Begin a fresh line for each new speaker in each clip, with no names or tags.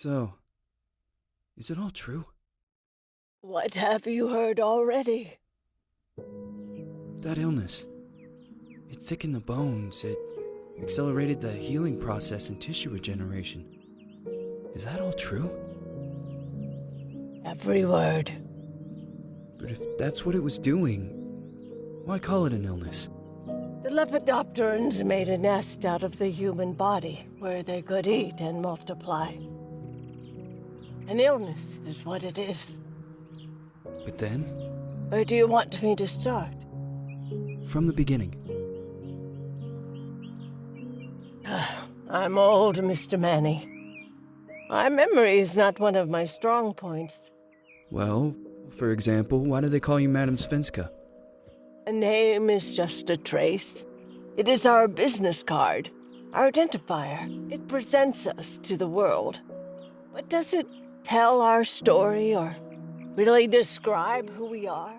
So, is it all true?
What have you heard already?
That illness. It thickened the bones. It accelerated the healing process and tissue regeneration. Is that all true?
Every word.
But if that's what it was doing, why call it an illness?
The Lepidopterans made a nest out of the human body where they could eat and multiply. An illness is what it is.
But then,
Where do you want me to start?
from the beginning.
I'm old, Mr. Manny. My memory is not one of my strong points.
Well, for example, why do they call you Madame Svenska?
A name is just a trace. It is our business card, our identifier. It presents us to the world. But does it tell our story or really describe who we are?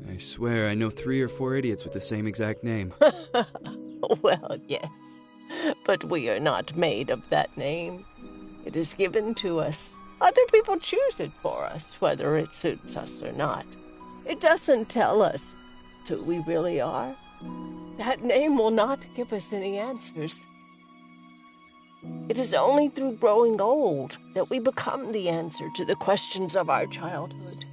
I swear I know 3 or 4 idiots with the same exact name.
Well, yes. But we are not made of that name. It is given to us. Other people choose it for us, whether it suits us or not. It doesn't tell us who we really are. That name will not give us any answers. It is only through growing old that we become the answer to the questions of our childhood.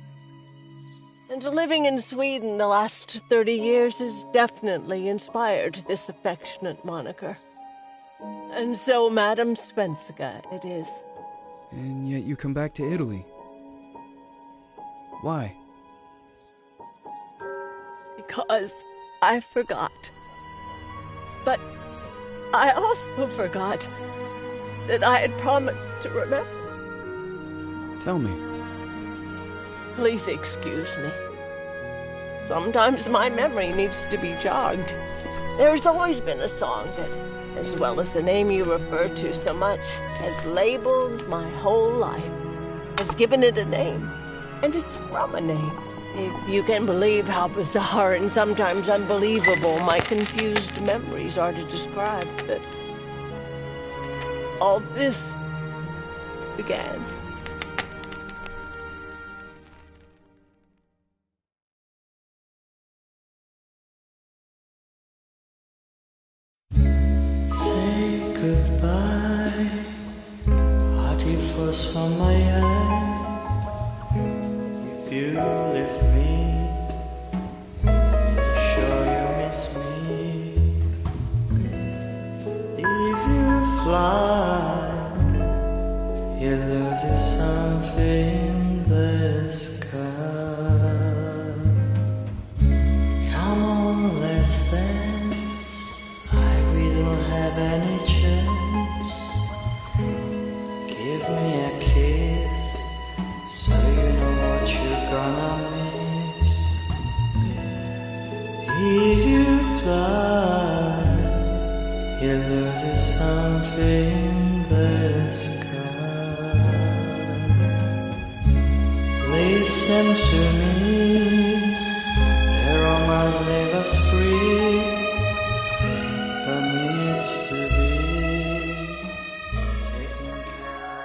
And living in Sweden the last 30 years has definitely inspired this affectionate moniker. And so, Madame Svenska, it is.
And yet you come back to Italy. Why?
Because I forgot. But I also forgot that I had promised to remember.
Tell me.
Please excuse me. Sometimes my memory needs to be jogged. There's always been a song that, as well as the name you refer to so much, has labeled my whole life, has given it a name, and it's from a name. If you can believe how bizarre and sometimes unbelievable my confused memories are to describe that all this began.
Say goodbye, hearty frost from my eye. If you leave me, sure you miss me. If you fly, you lose something in the sky. Come on, let's dance. We don't have any chance. Give me a kiss, so you know what you're gonna miss. If you fly, you lose something in the sky. Listen to me, the romance leave us free. Needs to be taken care of.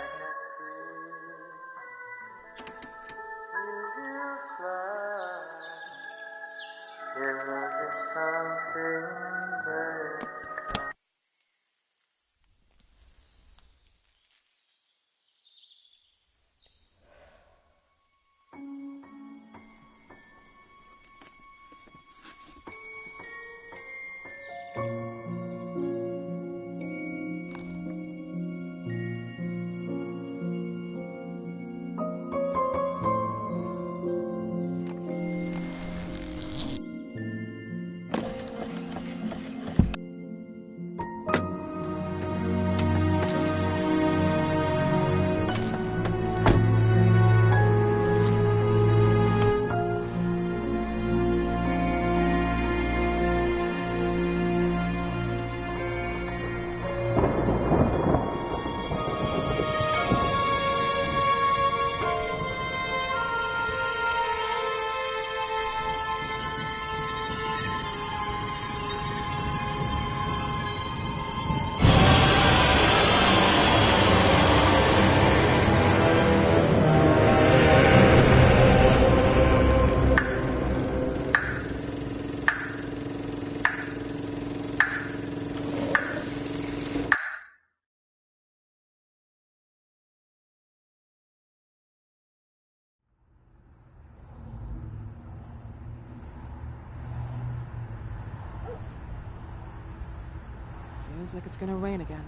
Feels like it's gonna rain again.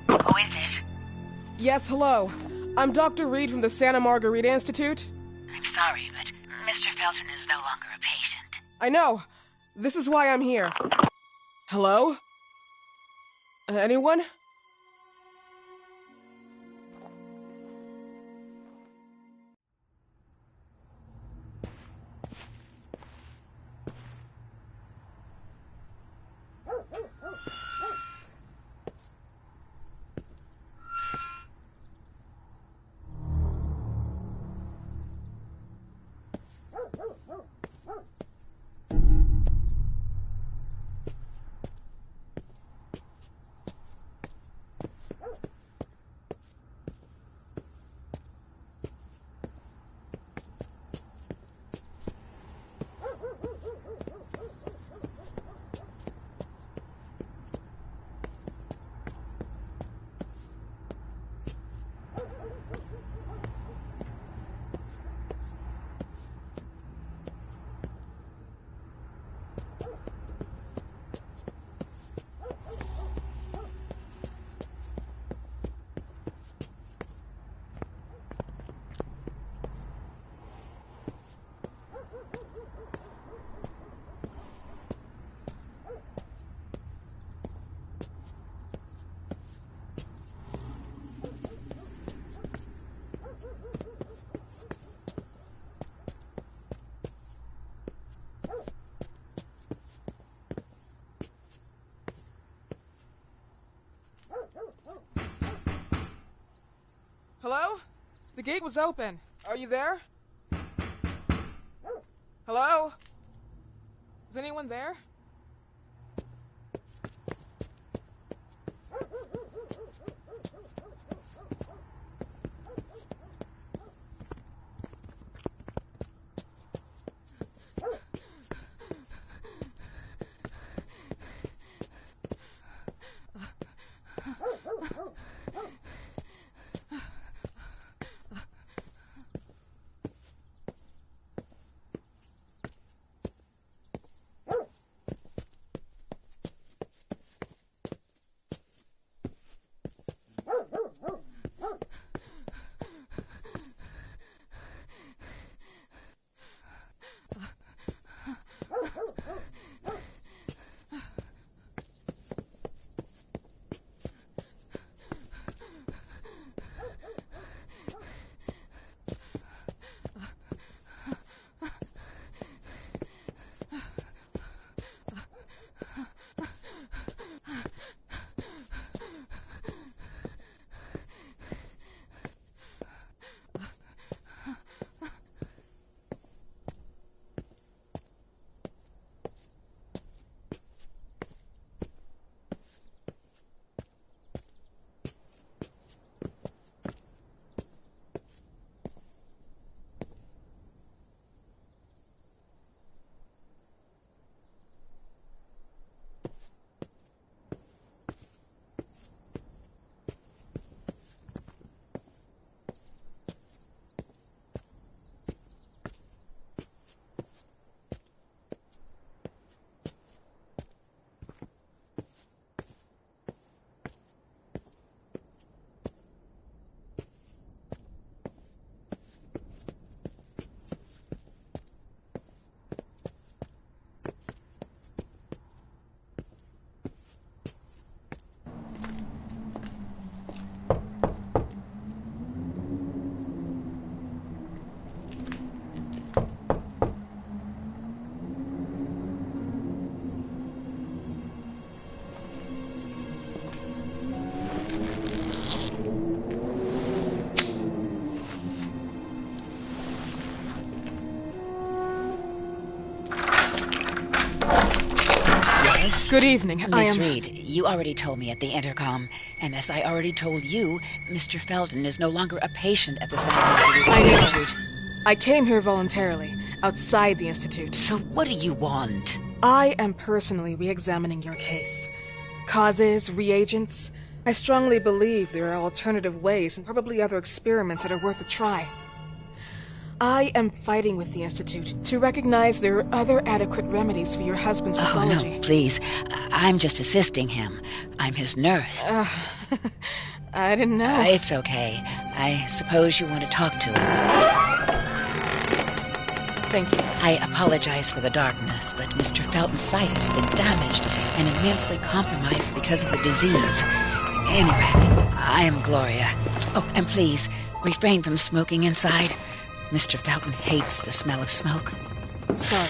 Who is it?
Yes, hello. I'm Dr. Reed from the Santa Margarita Institute.
I'm sorry, but Mr. Felton is no longer a patient.
I know. This is why I'm here. Hello? Anyone? Hello? The gate was open. Are you there? Hello? Is anyone there?
Yes?
Good evening.
Miss Reed, you already told me at the intercom, and as I already told you, Mr. Felton is no longer a patient at the Psychological
I know.
Institute.
I came here voluntarily, outside the Institute.
So what do you want?
I am personally re-examining your case. Causes, reagents. I strongly believe there are alternative ways and probably other experiments that are worth a try. I am fighting with the Institute to recognize there are other adequate remedies for your husband's pathology.
Oh, no, please. I'm just assisting him. I'm his nurse.
I didn't know.
It's okay. I suppose you want to talk to him.
Thank you.
I apologize for the darkness, but Mr. Felton's sight has been damaged and immensely compromised because of the disease. Anyway, I am Gloria. Oh, and please, refrain from smoking inside. Mr. Felton hates the smell of smoke.
Sorry.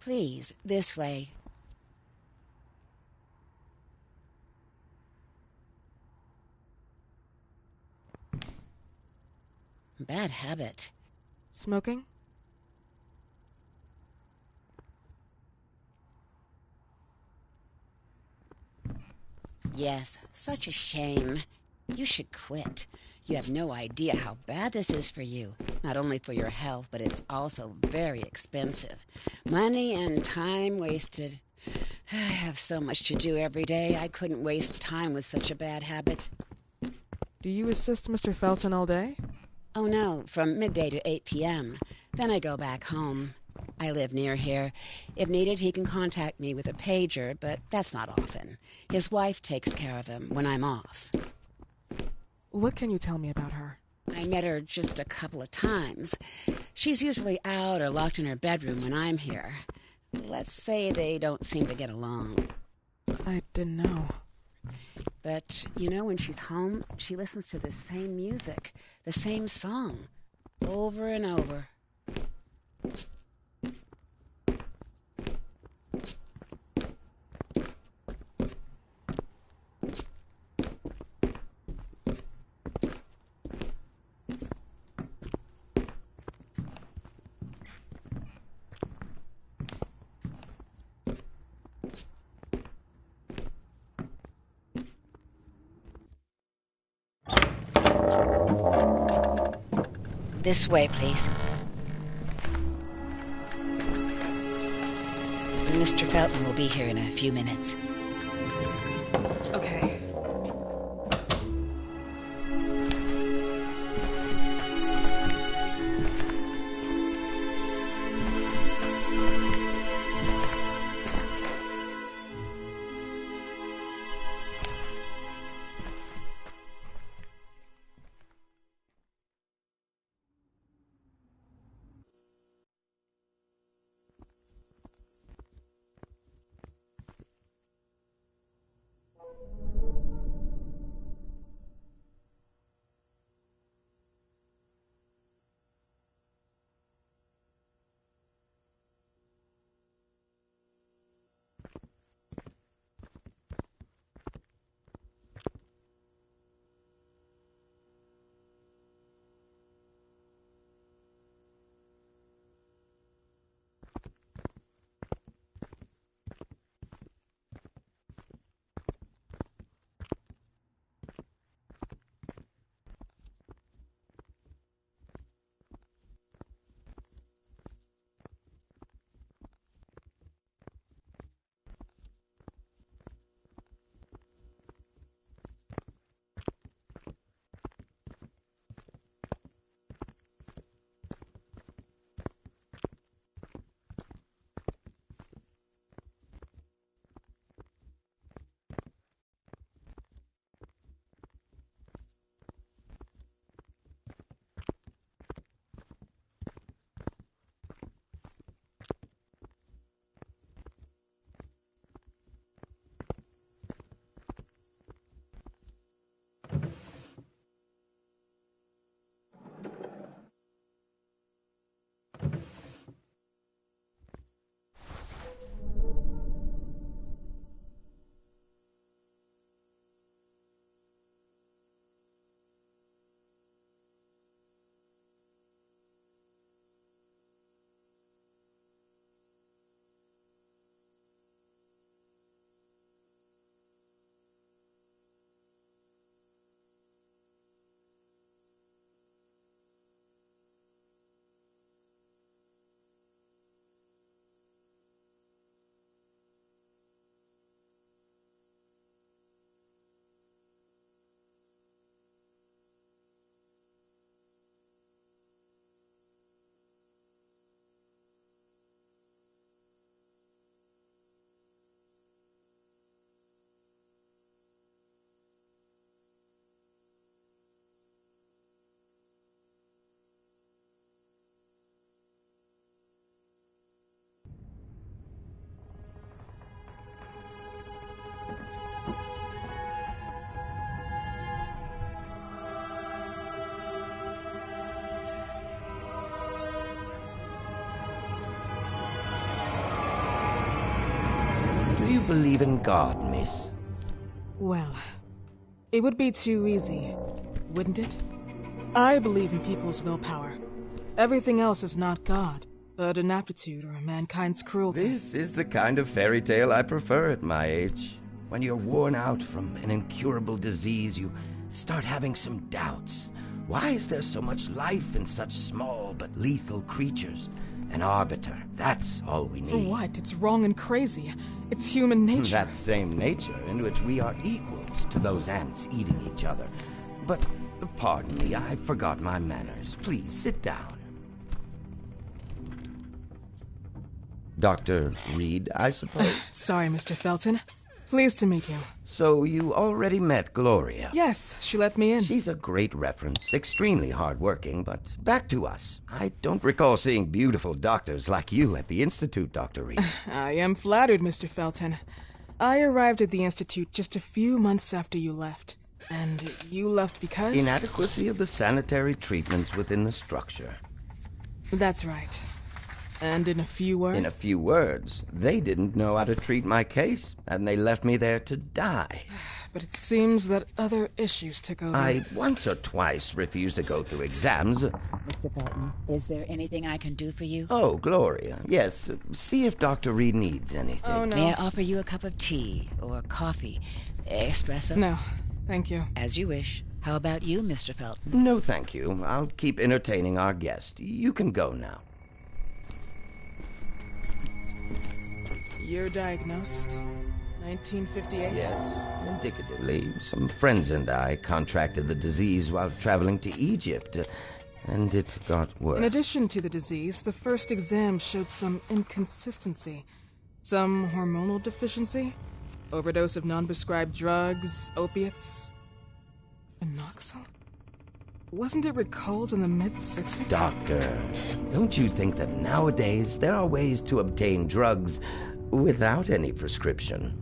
Please, this way. Bad habit.
Smoking?
Yes, such a shame. You should quit. You have no idea how bad this is for you. Not only for your health, but it's also very expensive. Money and time wasted. I have so much to do every day. I couldn't waste time with such a bad habit.
Do you assist Mr. Felton all day?
Oh no, from midday to 8 p.m. Then I go back home. I live near here. If needed, he can contact me with a pager, but that's not often. His wife takes care of him when I'm off.
What can you tell me about her?
I met her just a couple of times. She's usually out or locked in her bedroom when I'm here. Let's say they don't seem to get along.
I didn't know.
But, you know, when she's home, she listens to the same music, the same song, over and over. This way, please. Mr. Felton will be here in a few minutes.
Okay.
believe in God, miss?
Well, it would be too easy, wouldn't it? I believe in people's willpower. Everything else is not God, but an aptitude or mankind's cruelty.
This is the kind of fairy tale I prefer at my age. When you're worn out from an incurable disease, you start having some doubts. Why is there so much life in such small but lethal creatures? An arbiter, that's all we need.
For what? It's wrong and crazy. It's human nature.
That same nature in which we are equals to those ants eating each other. But, pardon me, I forgot my manners. Please, sit down. Dr. Reed, I suppose?
Sorry, Mr. Felton. Pleased to meet you.
So you already met Gloria?
Yes, she let me in.
She's a great reference, extremely hardworking, but back to us. I don't recall seeing beautiful doctors like you at the Institute, Dr. Reed.
I am flattered, Mr. Felton. I arrived at the Institute just a few months after you left. And you left because?
Inadequacy of the sanitary treatments within the structure.
That's right. And in a few words?
In a few words, they didn't know how to treat my case, and they left me there to die.
But it seems that other issues took over.
I once or twice refused to go through exams.
Mr. Felton, is there anything I can do for you?
Oh, Gloria, yes. See if Dr. Reed needs anything.
Oh, no.
May I offer you a cup of tea or coffee? Espresso?
No, thank you.
As you wish. How about you, Mr. Felton?
No, thank you. I'll keep entertaining our guest. You can go now.
You're diagnosed? 1958?
Yes, indicatively. Some friends and I contracted the disease while traveling to Egypt, and it got worse.
In addition to the disease, the first exam showed some inconsistency. Some hormonal deficiency? Overdose of non-prescribed drugs, opiates? Phenoxyl? Wasn't it recalled in the mid-60s?
Doctor, don't you think that nowadays there are ways to obtain drugs without any prescription?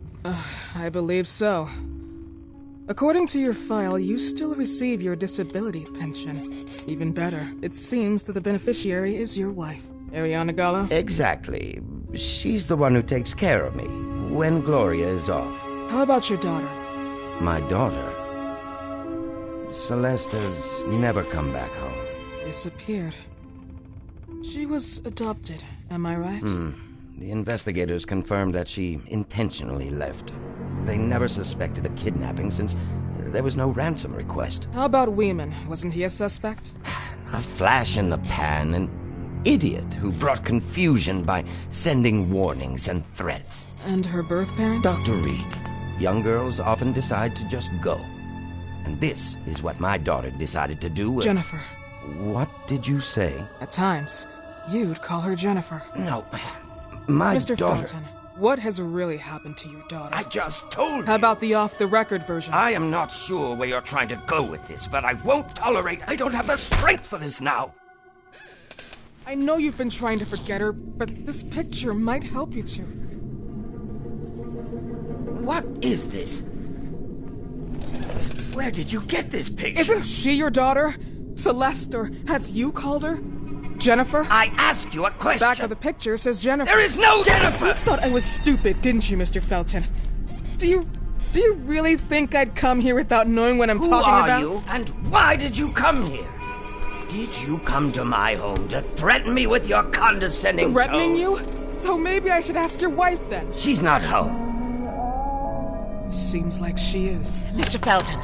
I believe so. According to your file, you still receive your disability pension. Even better, it seems that the beneficiary is your wife, Ariana Gallo.
Exactly. She's the one who takes care of me when Gloria is off.
How about your daughter?
My daughter? Celeste has never come back home.
Disappeared. She was adopted, am I right?
The investigators confirmed that she intentionally left. They never suspected a kidnapping since there was no ransom request.
How about Weeman? Wasn't he a suspect?
A flash in the pan, an idiot who brought confusion by sending warnings and threats.
And her birth parents?
Dr. Reed, young girls often decide to just go. And this is what my daughter decided to do.
Jennifer.
What did you say?
At times, you'd call her Jennifer.
No, my
Mr.
daughter...
Felton, what has really happened to your daughter?
I just told you.
How about the off-the-record version?
I am not sure where you're trying to go with this, but I won't tolerate... I don't have the strength for this now.
I know you've been trying to forget her, but this picture might help you to.
What is this? Where did you get this picture?
Isn't she your daughter? Celeste, or as you called her? Jennifer?
I asked you a question.
Back of the picture says Jennifer.
There is no Jennifer!
You thought I was stupid, didn't you, Mr. Felton? Do you really think I'd come here without knowing what I'm talking about?
Who are you, and why did you come here? Did you come to my home to threaten me with your condescending
Threatening
tone?
you? So maybe I should ask your wife then.
She's not home.
Seems like she is.
Mr. Felton,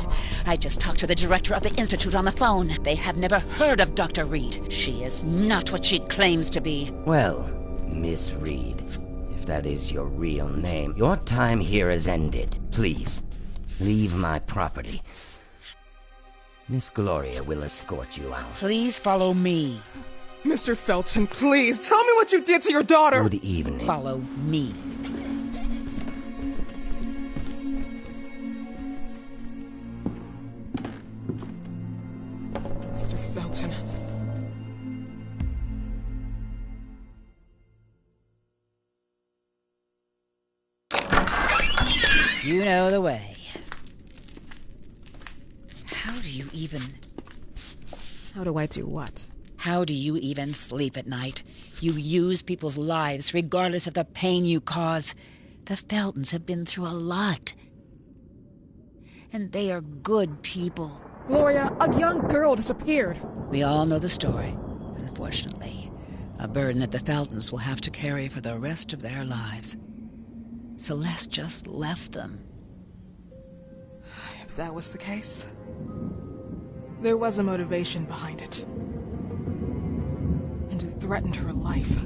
I just talked to the director of the Institute on the phone. They have never heard of Dr. Reed. She is not what she claims to be.
Well, Miss Reed, if that is your real name, your time here has ended. Please, leave my property. Miss Gloria will escort you out.
Please follow me.
Mr. Felton, please, tell me what you did to your daughter!
Good evening.
Follow me.
Mr. Felton.
You know the way. How do you even...
How do I do what?
How do you even sleep at night? You use people's lives regardless of the pain you cause. The Feltons have been through a lot. And they are good people.
Gloria, a young girl disappeared.
We all know the story, unfortunately. A burden that the Feltons will have to carry for the rest of their lives. Celeste just left them.
If that was the case, there was a motivation behind it. And it threatened her life.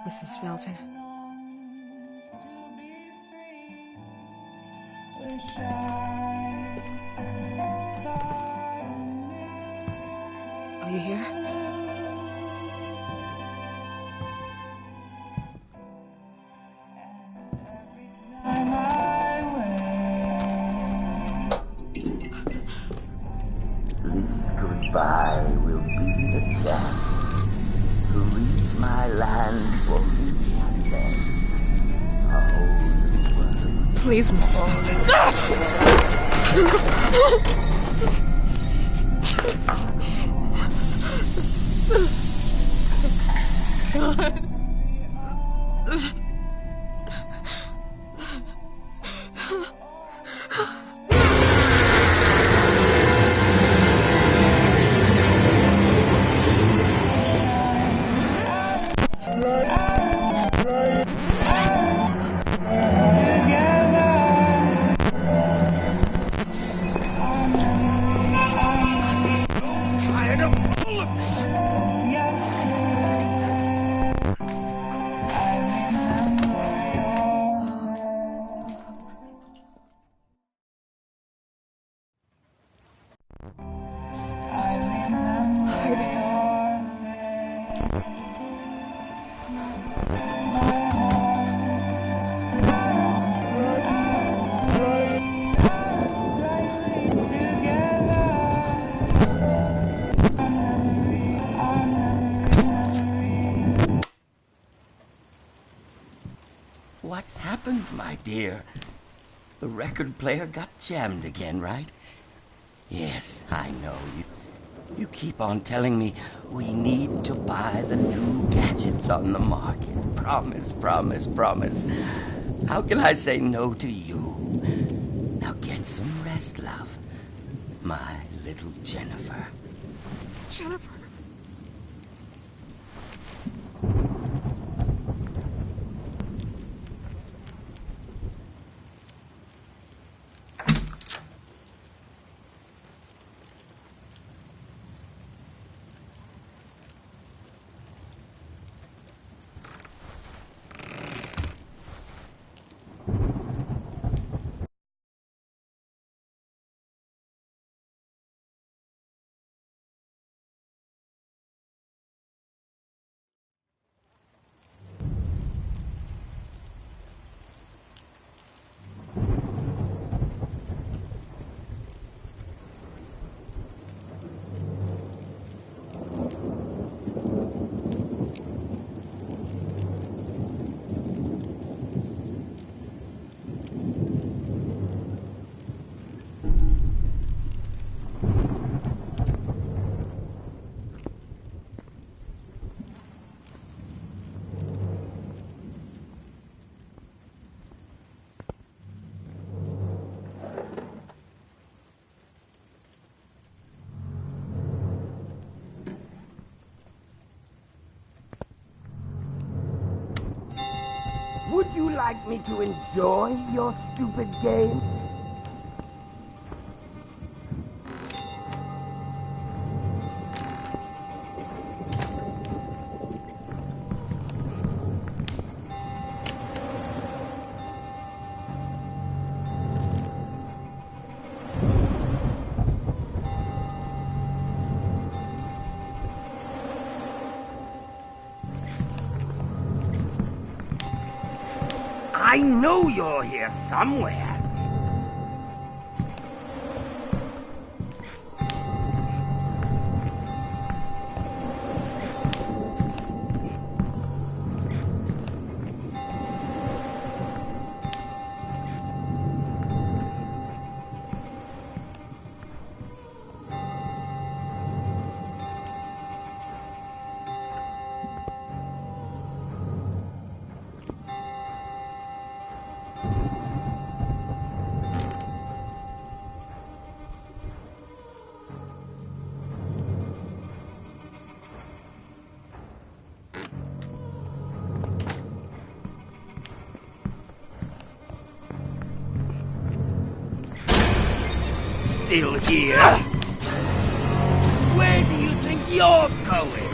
Mrs. Felton. Are you here?
This goodbye will be the chance to reach my land for me then. A holy word.
Please, Mrs. Felton.
What happened, my dear? The record player got jammed again, right? Yes, I know. You keep on telling me we need to buy the new gadgets on the market. Promise, promise, promise. How can I say no to you? love. My little Jennifer.
Jennifer.
Would you like me to enjoy your stupid game? I know you're here somewhere.
Still here? Where do you think you're going?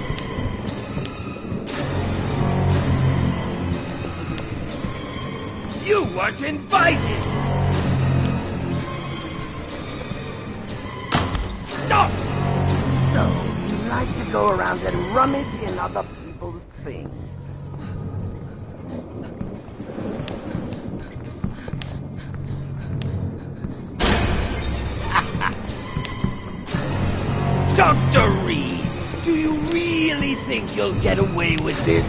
You weren't invited! Stop!
So, you like to go around and rummage in other people's things.
Dr. Reed, do you really think you'll get away with this?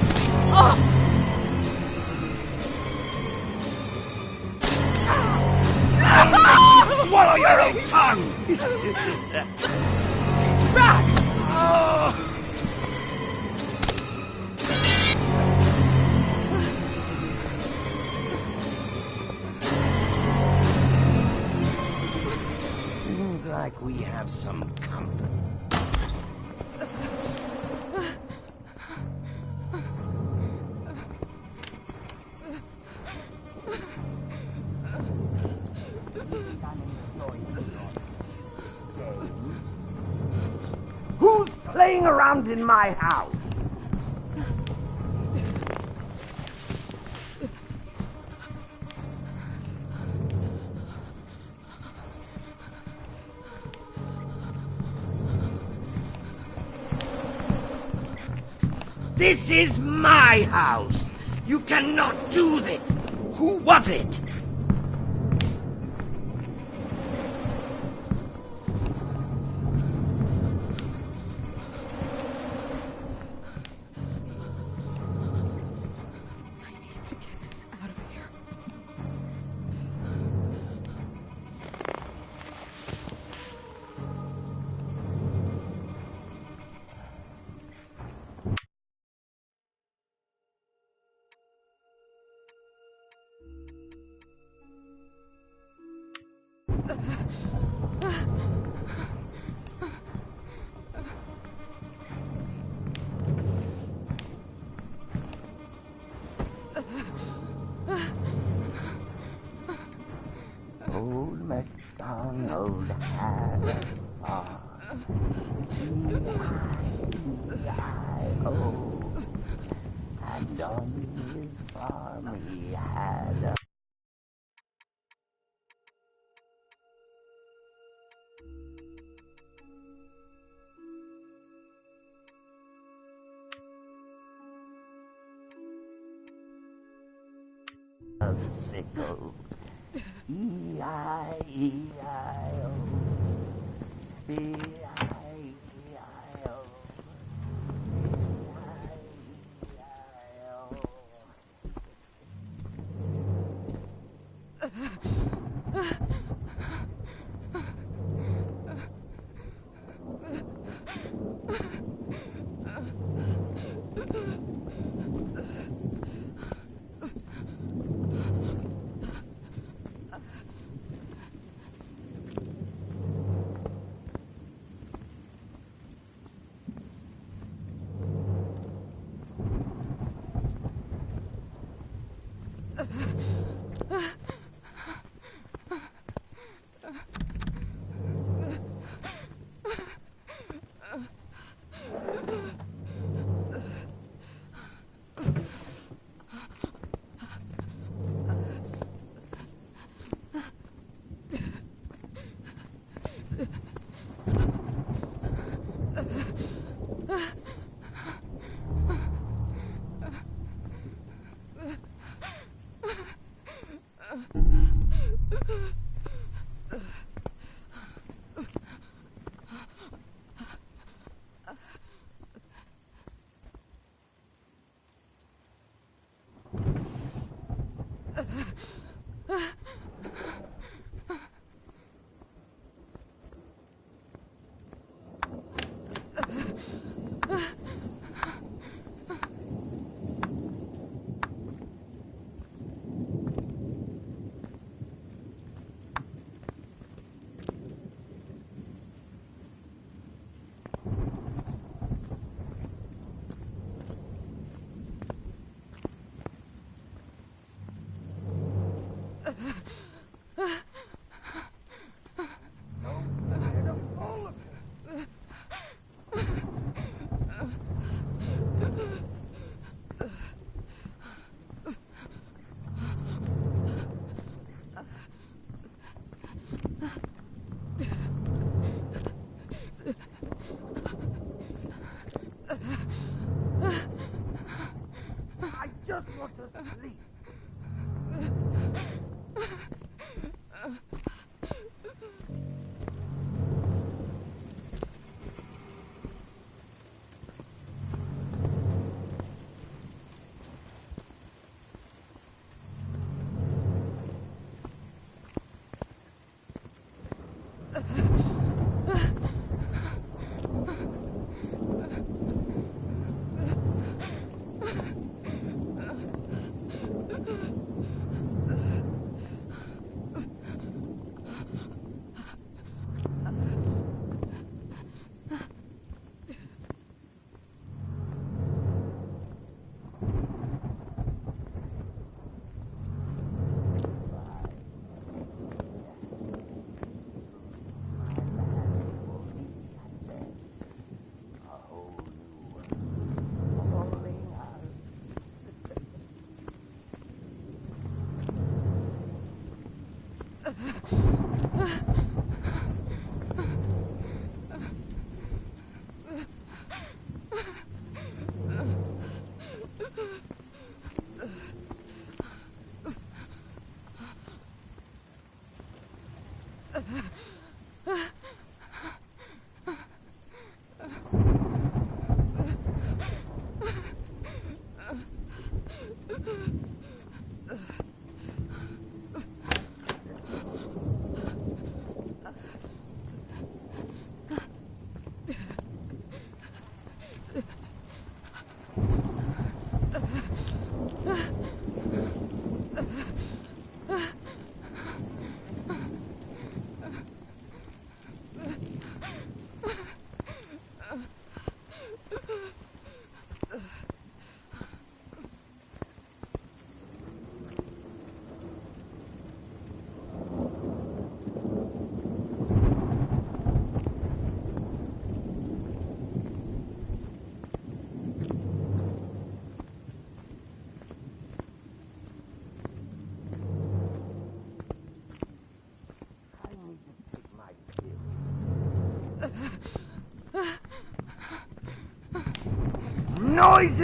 Swallow your own tongue!
Stay back!
Seems like we have some company.
Who's playing around in my house?
This is my house! You cannot do this! Who was it?
I need to get out of here.
old much strong old Hannah Farm. E-I-E-I-O. And on his farm he had a sickle. E-I-E-I-O. E-I-E-I-O. E-I-E-I-O. I just want to sleep.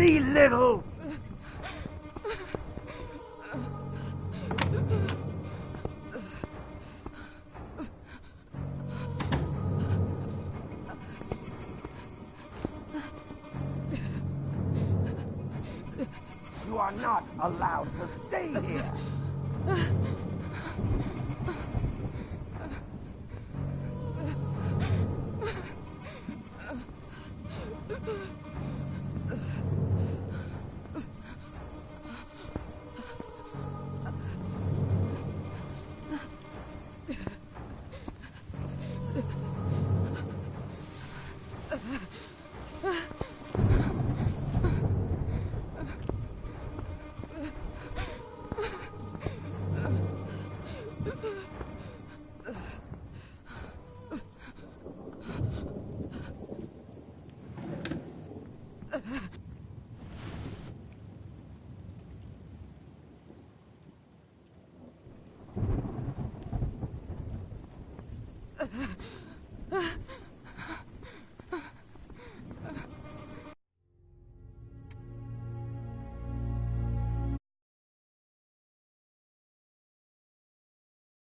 see little. You are not allowed to stay here.